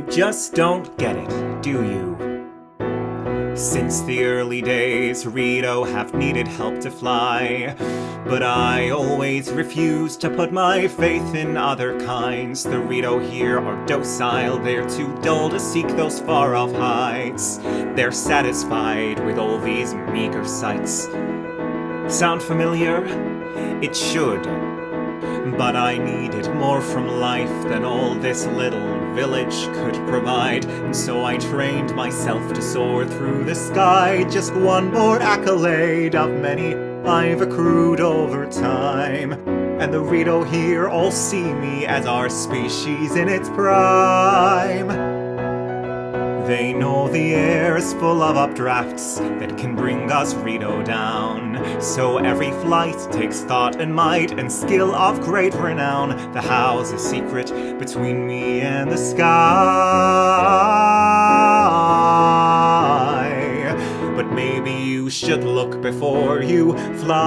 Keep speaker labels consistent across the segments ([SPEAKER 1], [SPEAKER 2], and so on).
[SPEAKER 1] You just don't get it, do you? Since the early days, Rito have needed help to fly, but I always refuse to put my faith in other kinds. The Rito here are docile, they're too dull to seek those far-off heights. They're satisfied with all these meager sights. Sound familiar? It should. But I needed more from life than all this little village could provide, and so I trained myself to soar through the sky. Just one more accolade of many I've accrued over time, and the Rito here all see me as our species in its prime. They know the air is full of updrafts that can bring us Rito down, so every flight takes thought and might and skill of great renown. The how's a secret between me and the sky, but maybe you should look before you fly.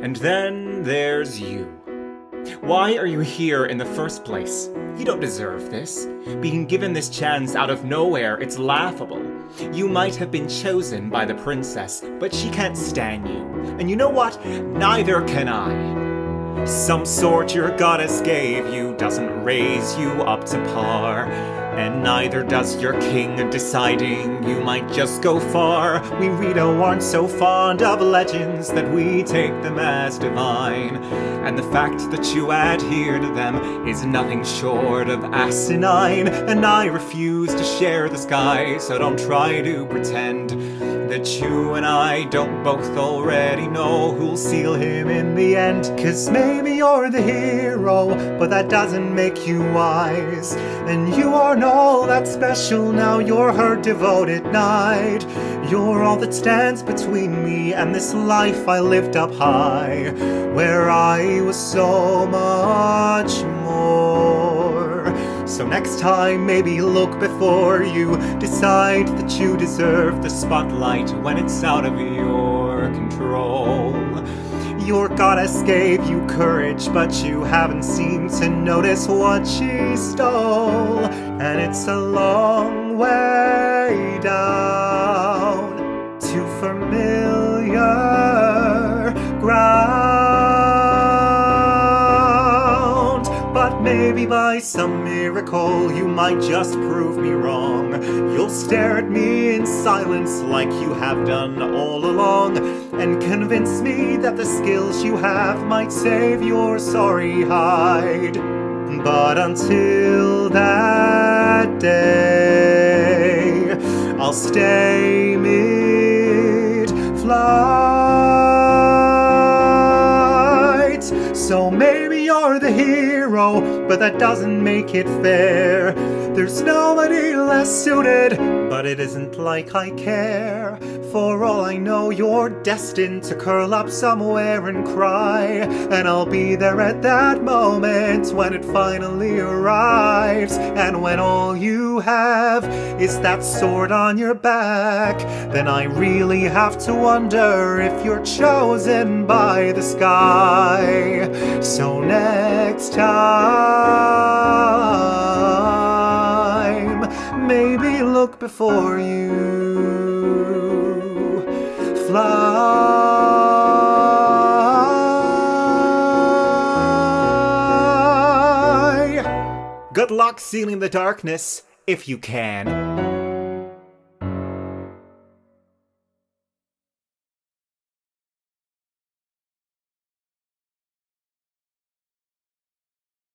[SPEAKER 1] And then there's you. Why are you here in the first place? You don't deserve this. Being given this chance out of nowhere, it's laughable. You might have been chosen by the princess, but she can't stand you. And you know what? Neither can I. Some sort your goddess gave you doesn't raise you up to par, and neither does your king deciding you might just go far. We Rito aren't so fond of legends that we take them as divine, and the fact that you adhere to them is nothing short of asinine. And I refuse to share the sky, so don't try to pretend that you and I don't both already know who'll seal him in the end. 'Cause maybe you're the hero, but that doesn't make you wise, and you aren't all that special, now you're her devoted knight. You're all that stands between me and this life I lived up high, where I was so much more. So next time, maybe look before you decide that you deserve the spotlight when it's out of your control. Your goddess gave you courage, but you haven't seemed to notice what she stole. And it's a long way down to familiar ground. But maybe by some miracle you might just prove me wrong. You'll stare at me in silence like you have done all along, and convince me that the skills you have might save your sorry hide. But until that day, I'll stay mid-flight. So maybe you're the hero, but that doesn't make it fair. There's nobody less suited, but it isn't like I care. For all I know, you're destined to curl up somewhere and cry, and I'll be there at that moment when it finally arrives. And when all you have is that sword on your back, then I really have to wonder if you're chosen by the sky. So next time, maybe look before you fly. Good luck sealing the darkness, if you can.